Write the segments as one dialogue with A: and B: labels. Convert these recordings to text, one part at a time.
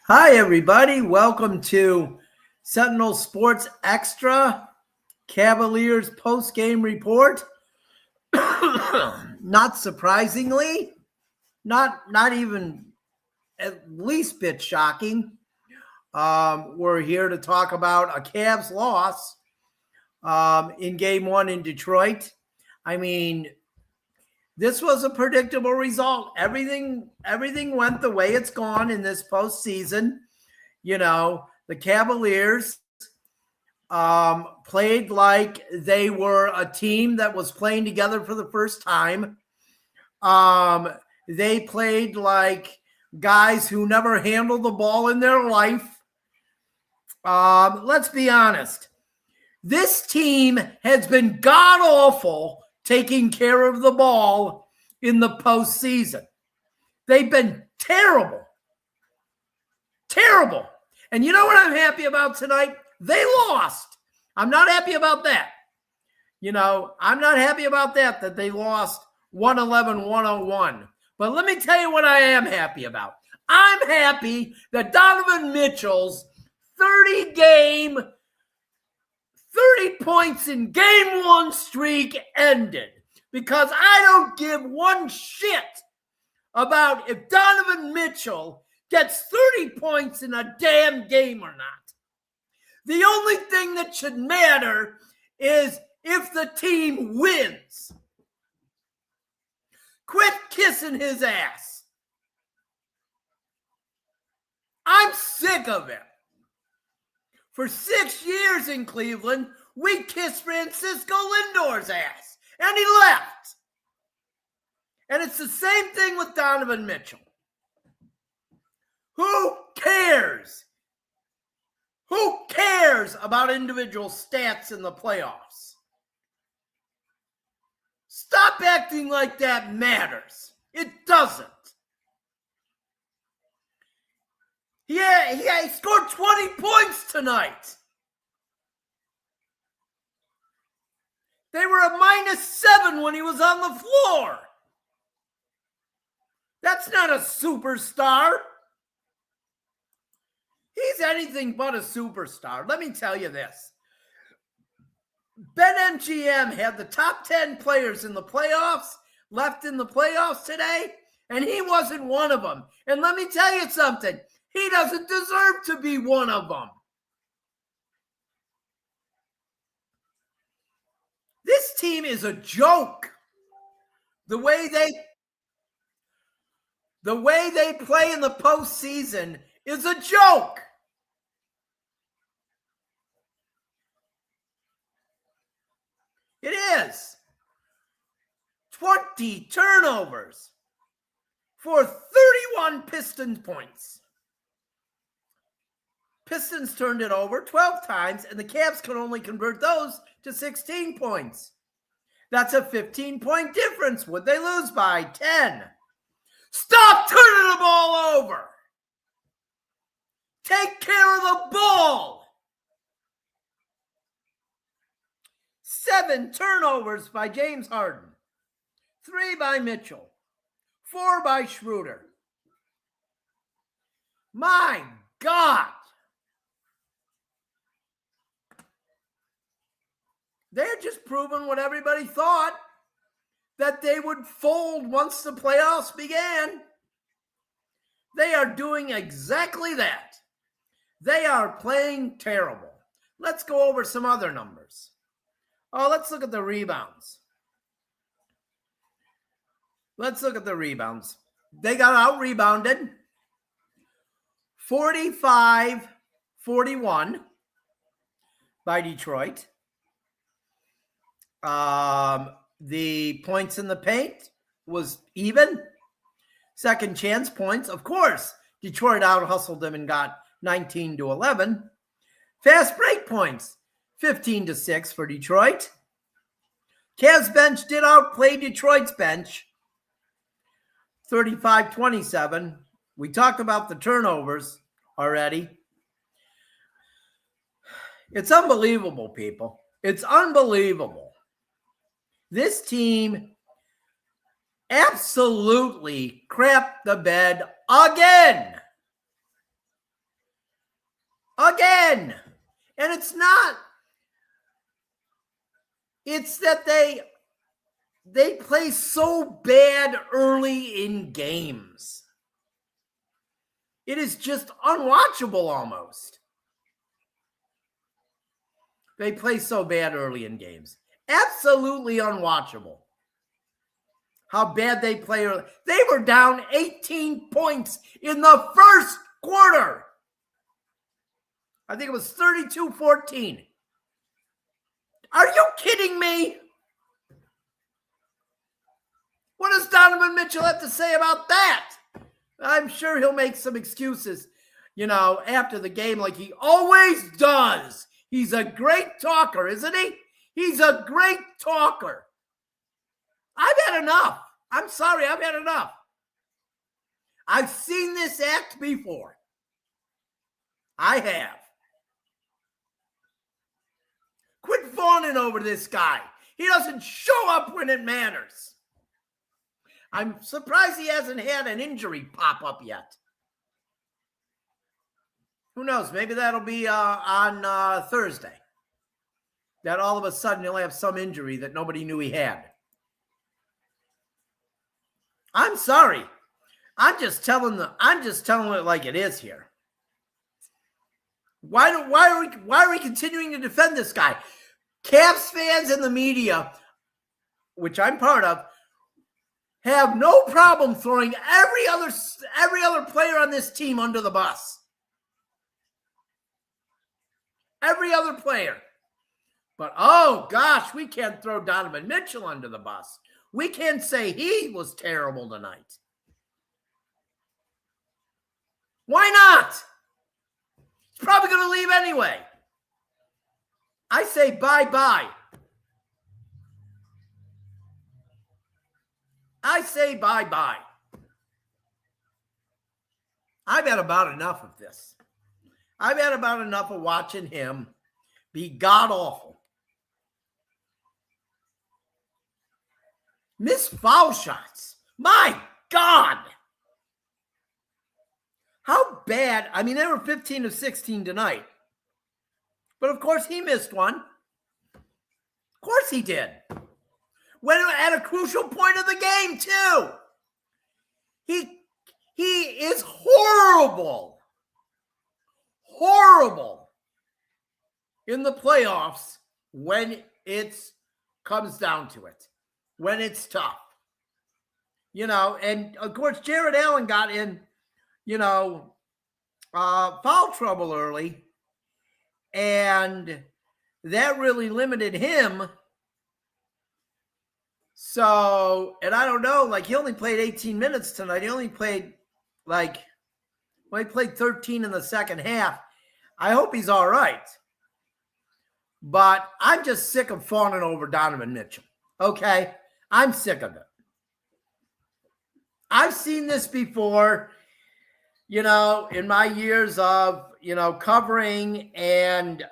A: Hi, everybody. Welcome to Sentinel Sports Extra, Cavaliers post-game report. Not surprisingly, not even at least bit shocking. We're here to talk about a Cavs loss in Game 1 in Detroit. I mean, this was a predictable result. Everything went the way it's gone in this postseason. You know, the Cavaliers played like they were a team that was playing together for the first time. They played like guys who never handled the ball in their life. Let's be honest. This team has been god-awful taking care of the ball in the postseason. They've been terrible. Terrible. And you know what I'm happy about tonight? They lost. I'm not happy about that. I'm not happy about that they lost 111-101. But let me tell you what I am happy about. I'm happy that Donovan Mitchell's 30 points in Game 1 streak ended, because I don't give one shit about if Donovan Mitchell gets 30 points in a damn game or not. The only thing that should matter is if the team wins. Quit kissing his ass. I'm sick of it. For 6 years in Cleveland, we kissed Francisco Lindor's ass, and he left. And it's the same thing with Donovan Mitchell. Who cares? Who cares about individual stats in the playoffs? Stop acting like that matters. It doesn't. Yeah, he scored 20 points tonight. They were a -7 when he was on the floor. That's not a superstar. He's anything but a superstar. Let me tell you this. BetMGM had the top 10 players in the playoffs, left in the playoffs today, and he wasn't one of them. And let me tell you something. He doesn't deserve to be one of them. This team is a joke. The way they play in the postseason is a joke. It is. 20 turnovers for 31 Pistons points. Pistons turned it over 12 times, and the Cavs could only convert those to 16 points. That's a 15-point difference. Would they lose by 10? Stop turning the ball over. Take care of the ball. 7 turnovers by James Harden. 3 by Mitchell. 4 by Schroeder. My God. They're just proving what everybody thought, that they would fold once the playoffs began. They are doing exactly that. They are playing terrible. Let's go over some other numbers. Let's look at the rebounds. They got out-rebounded 45-41 by Detroit. The points in the paint was even. Second chance points, of course, Detroit out-hustled them and got 19-11. Fast break points, 15-6 for Detroit. Cavs bench did outplay Detroit's bench, 35-27. We talked about the turnovers already. It's unbelievable, people. It's unbelievable. This team absolutely crapped the bed again. again. And it's that they play so bad early in games. It is just unwatchable almost. They play so bad early in games. Absolutely unwatchable. How bad they play early. They were down 18 points in the first quarter. I think it was 32-14. Are you kidding me? What does Donovan Mitchell have to say about that? I'm sure he'll make some excuses, after the game like he always does. He's a great talker, isn't he? He's a great talker. I've had enough. I'm sorry, I've had enough. I've seen this act before. I have. Quit fawning over this guy. He doesn't show up when it matters. I'm surprised he hasn't had an injury pop up yet. Who knows? Maybe that'll be on Thursday. That all of a sudden he'll have some injury that nobody knew he had. I'm sorry. I'm just telling it like it is here. Why are we continuing to defend this guy? Cavs fans and the media, which I'm part of, have no problem throwing every other player on this team under the bus. Every other player. But, oh, gosh, we can't throw Donovan Mitchell under the bus. We can't say he was terrible tonight. Why not? He's probably going to leave anyway. I say bye-bye. I say bye-bye. I've had about enough of this. I've had about enough of watching him be god-awful. Miss foul shots. My God. How bad. I mean, they were 15 of 16 tonight. But, of course, he missed one. Of course he did. When at a crucial point of the game, too. He is horrible. Horrible in the playoffs when it comes down to it. When it's tough. And, of course, Jared Allen got in, foul trouble early. And that really limited him. So, and I don't know, he only played 18 minutes tonight. He only played, he played 13 in the second half. I hope he's all right. But I'm just sick of fawning over Donovan Mitchell. Okay? I'm sick of it. I've seen this before, in my years of, covering and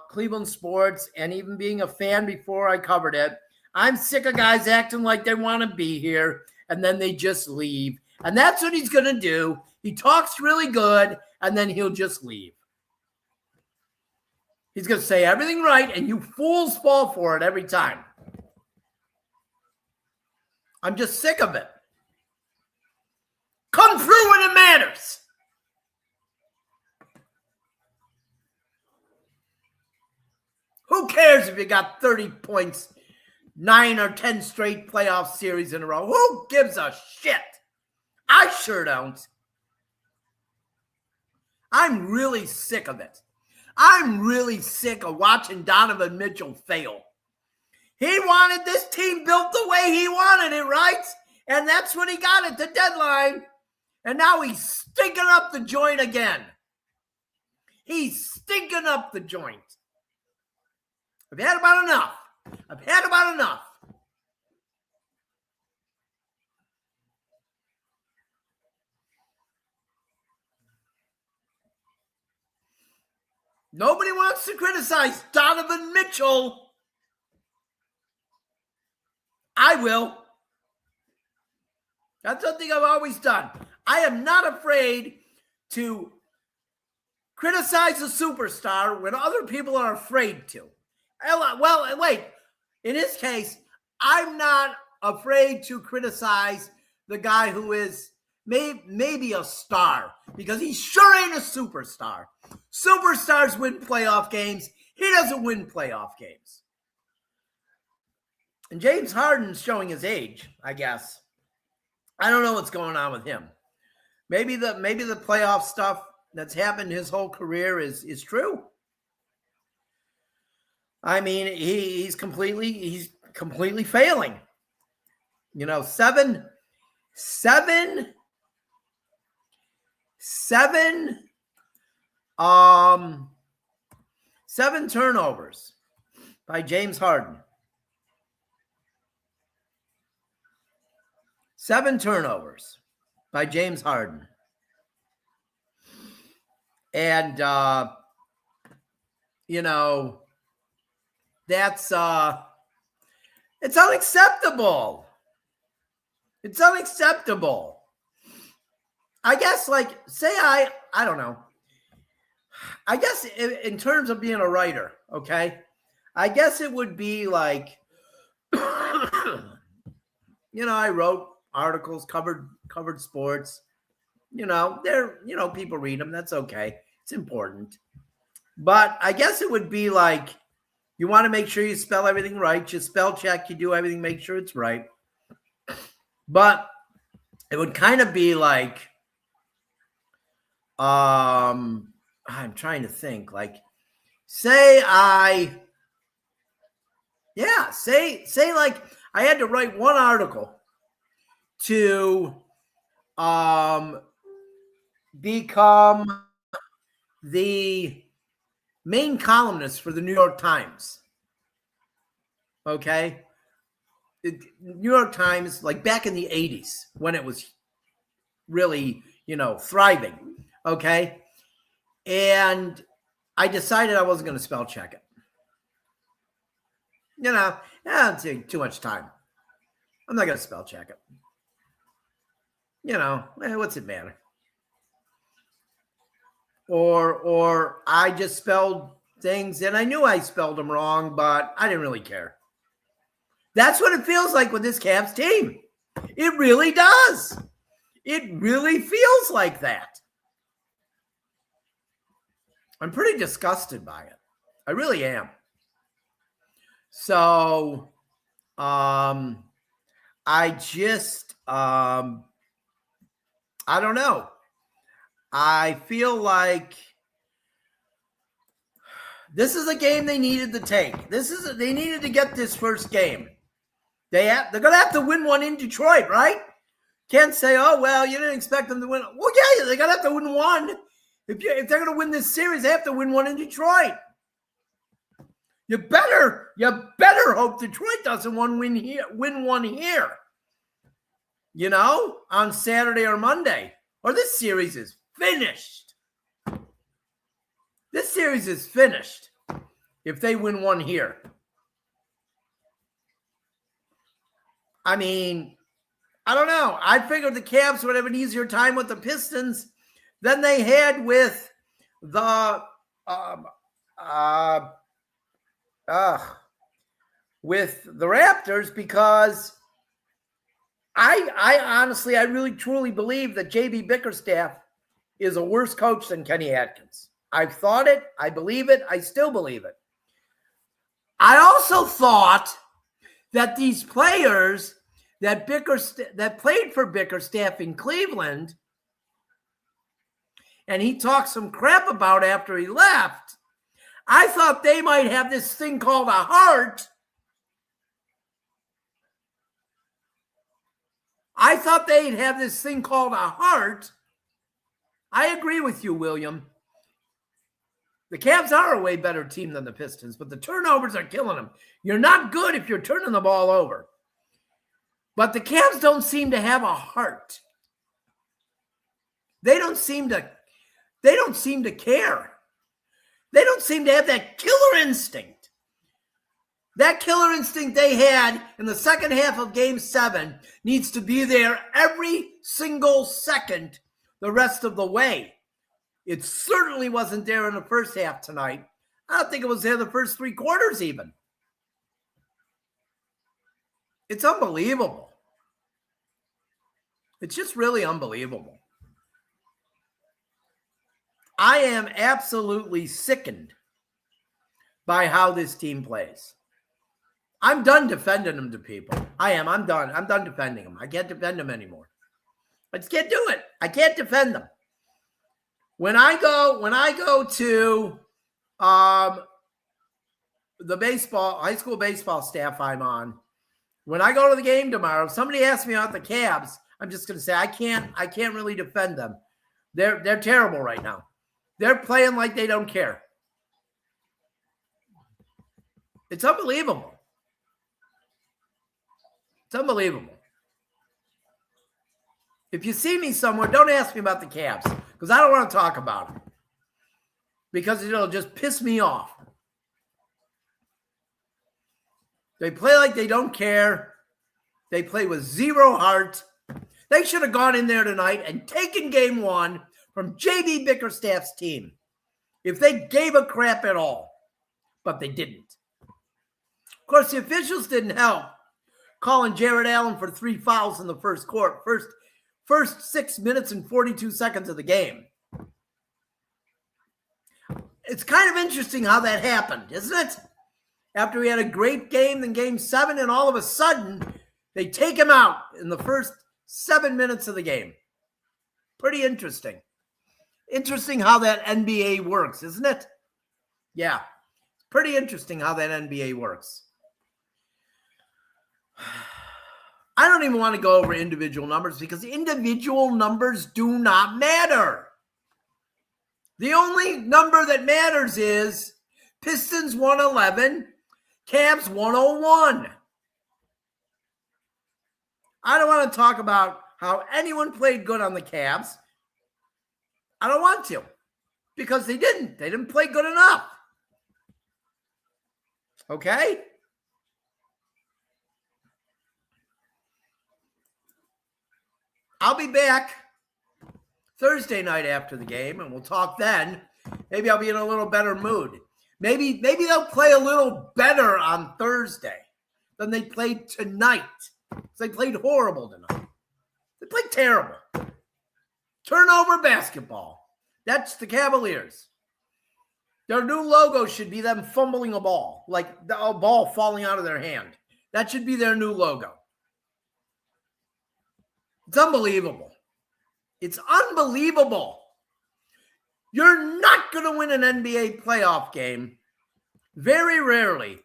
A: Cleveland sports and even being a fan before I covered it. I'm sick of guys acting like they want to be here and then they just leave. And that's what he's going to do. He talks really good and then he'll just leave. He's going to say everything right and you fools fall for it every time. I'm just sick of it. Come through when it matters. Who cares if you got 30 points, 9 or 10 straight playoff series in a row? Who gives a shit? I sure don't. I'm really sick of it. I'm really sick of watching Donovan Mitchell fail. He wanted this team built the way he wanted it, right? And that's what he got at the deadline. And now he's stinking up the joint again. He's stinking up the joint. I've had about enough. I've had about enough. Nobody wants to criticize Donovan Mitchell. I will. That's something I've always done. I am not afraid to criticize a superstar when other people are afraid to. Well, wait. In this case, I'm not afraid to criticize the guy who is maybe a star, because he sure ain't a superstar. Superstars win playoff games. He doesn't win playoff games. And James Harden's showing his age, I guess. I don't know what's going on with him. Maybe the playoff stuff that's happened his whole career is true. I mean, he's completely failing. You know, seven turnovers by James Harden. 7 turnovers by James Harden. And, you know, that's, it's unacceptable. It's unacceptable. I guess, like, say I don't know. I guess in terms of being a writer, okay, I guess it would be like, you know, I wrote articles, covered sports. You know, people read them. That's okay. It's important. But I guess it would be like, you want to make sure you spell everything right. You spell check, you do everything, make sure it's right. But it would kind of be like, I'm trying to think, like, say like I had to write one article to become the main columnist for the New York Times. Okay? New York Times, like back in the 80s when it was really, you know, thriving. Okay? And I decided I wasn't going to spell check it. You know, it'd take too much time. I'm not going to spell check it. You know, what's it matter? Or I just spelled things and I knew I spelled them wrong, but I didn't really care. That's what it feels like with this Cavs team. It really does. It really feels like that. I'm pretty disgusted by it. I really am. So, I just, I don't know. I feel like this is a game they needed to take. They needed to get this first game. They're going to have to win one in Detroit, right? Can't say, oh, well, you didn't expect them to win. Well, yeah, they're going to have to win one. If they're going to win this series, they have to win one in Detroit. You better hope Detroit doesn't win one here. You know, on Saturday or Monday. Or this series is finished. This series is finished if they win one here. I mean, I don't know. I figured the Cavs would have an easier time with the Pistons than they had with the Raptors, because I honestly, I really truly believe that JB Bickerstaff is a worse coach than Kenny Atkins. I've thought it. I believe it. I still believe it. I also thought that these players that played for Bickerstaff in Cleveland, and he talked some crap about after he left, I thought they might have this thing called a heart. I thought they'd have this thing called a heart. I agree with you, William. The Cavs are a way better team than the Pistons, but the turnovers are killing them. You're not good if you're turning the ball over. But the Cavs don't seem to have a heart. They don't seem to care. They don't seem to have that killer instinct. That killer instinct they had in the second half of Game 7 needs to be there every single second the rest of the way. It certainly wasn't there in the first half tonight. I don't think it was there the first 3 quarters even. It's unbelievable. It's just really unbelievable. I am absolutely sickened by how this team plays. I'm done defending them to people. I am. I'm done. I'm done defending them. I can't defend them anymore. I just can't do it. I can't defend them. When I go to the high school baseball staff I'm on, when I go to the game tomorrow, if somebody asks me about the Cavs, I'm just going to say I can't really defend them. They're terrible right now. They're playing like they don't care. It's unbelievable. It's unbelievable. If you see me somewhere, don't ask me about the Cavs because I don't want to talk about it because it'll just piss me off. They play like they don't care. They play with zero heart. They should have gone in there tonight and taken game 1 from J.B. Bickerstaff's team if they gave a crap at all, but they didn't. Of course, the officials didn't help, calling Jared Allen for 3 fouls in the first quarter, first 6 minutes and 42 seconds of the game. It's kind of interesting how that happened, isn't it? After he had a great game, then game 7, and all of a sudden, they take him out in the first 7 minutes of the game. Pretty interesting. Interesting how that NBA works, isn't it? Yeah. Pretty interesting how that NBA works. I don't even want to go over individual numbers because individual numbers do not matter. The only number that matters is Pistons 111, Cavs 101. I don't want to talk about how anyone played good on the Cavs. I don't want to because they didn't. They didn't play good enough. Okay? I'll be back Thursday night after the game, and we'll talk then. Maybe I'll be in a little better mood. Maybe they'll play a little better on Thursday than they played tonight. They played horrible tonight. They played terrible. Turnover basketball. That's the Cavaliers. Their new logo should be them fumbling a ball, like a ball falling out of their hand. That should be their new logo. It's unbelievable. It's unbelievable. You're not going to win an NBA playoff game very rarely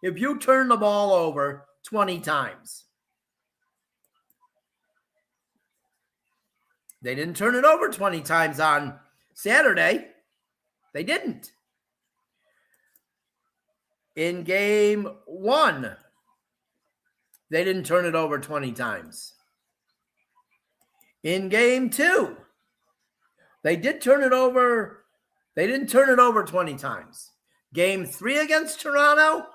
A: if you turn the ball over 20 times. They didn't turn it over 20 times on Saturday. They didn't. In game 1, they didn't turn it over 20 times. In game 2, they did turn it over. They didn't turn it over 20 times. Game 3 against Toronto,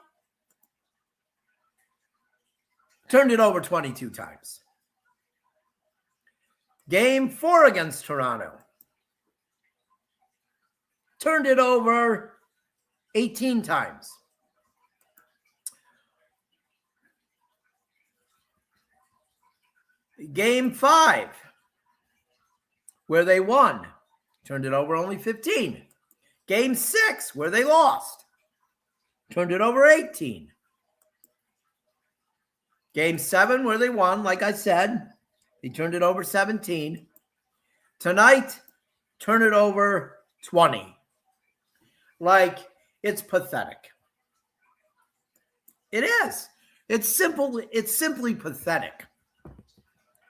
A: turned it over 22 times. Game 4 against Toronto, turned it over 18 times. Game 5, where they won, turned it over only 15. Game 6, where they lost, turned it over 18. Game 7, where they won, like I said, they turned it over 17. Tonight, turn it over 20. Like, it's pathetic. It is. It's simply pathetic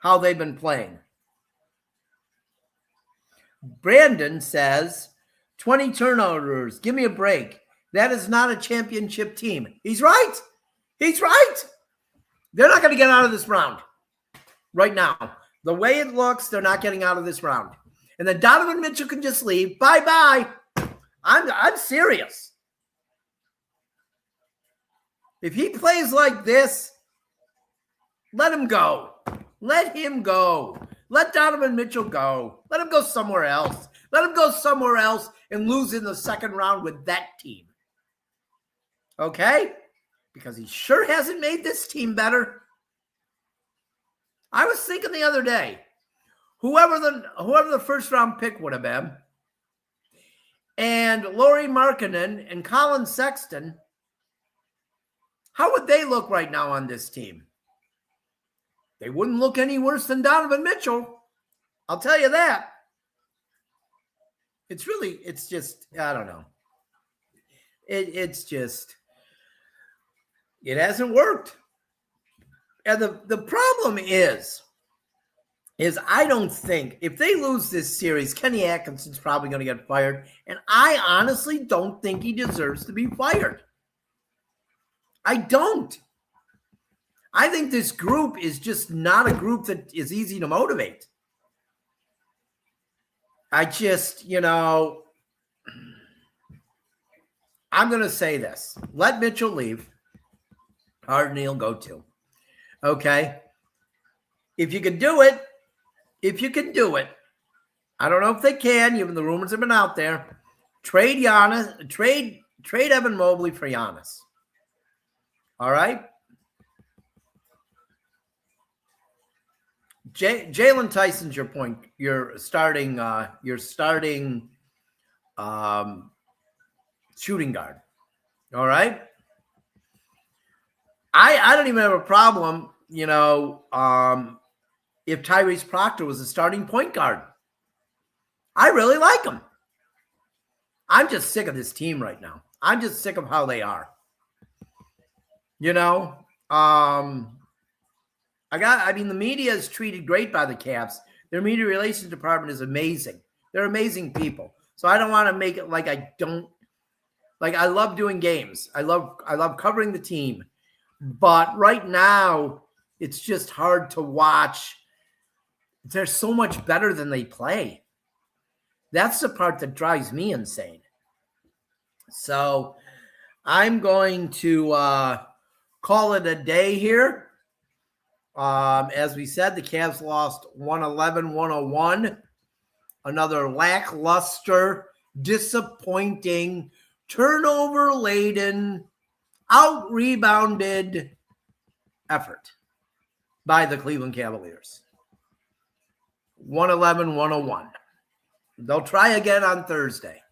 A: how they've been playing. Brandon says, 20 turnovers. Give me a break. That is not a championship team. He's right. He's right. They're not going to get out of this round right now. The way it looks, they're not getting out of this round. And then Donovan Mitchell can just leave. Bye-bye. I'm serious. If he plays like this, let him go. Let him go. Let Donovan Mitchell go. Let him go somewhere else. Let him go somewhere else and lose in the second round with that team. Okay? Because he sure hasn't made this team better. I was thinking the other day, whoever the first round pick would have been, and Lauri Markkanen and Colin Sexton, how would they look right now on this team? They wouldn't look any worse than Donovan Mitchell. I'll tell you that. It's just, I don't know. It's just, it hasn't worked. And the problem is I don't think, if they lose this series, Kenny Atkinson's probably going to get fired. And I honestly don't think he deserves to be fired. I don't. I think this group is just not a group that is easy to motivate. I just, I'm going to say this. Let Mitchell leave. Harden will go too. Okay? If you can do it, I don't know if they can, even the rumors have been out there, trade Evan Mobley for Giannis. All right? Jalen Tyson's your point. You're starting shooting guard. All right. I don't even have a problem, if Tyrese Proctor was a starting point guard. I really like him. I'm just sick of this team right now. I'm just sick of how they are. The media is treated great by the Cavs. Their media relations department is amazing. They're amazing people. So I don't want to make it like I love doing games. I love covering the team. But right now, it's just hard to watch. They're so much better than they play. That's the part that drives me insane. So I'm going to call it a day here. As we said, the Cavs lost 111-101. Another lackluster, disappointing, turnover-laden, out-rebounded effort by the Cleveland Cavaliers. 111-101. They'll try again on Thursday.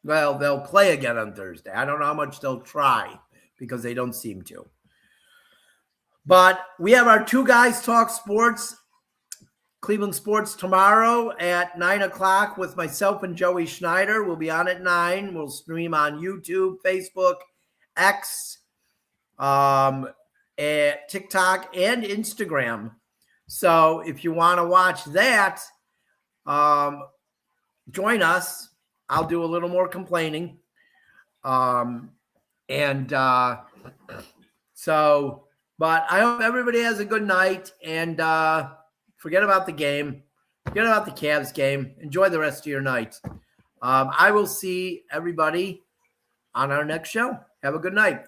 A: Well, they'll play again on Thursday. I don't know how much they'll try because they don't seem to. But we have our Two Guys Talk Sports, Cleveland Sports, tomorrow at 9 o'clock with myself and Joey Schneider. We'll be on at 9. We'll stream on YouTube, Facebook, X, at TikTok, and Instagram. So if you want to watch that, join us. I'll do a little more complaining. But I hope everybody has a good night, and forget about the game. Forget about the Cavs game. Enjoy the rest of your night. I will see everybody on our next show. Have a good night.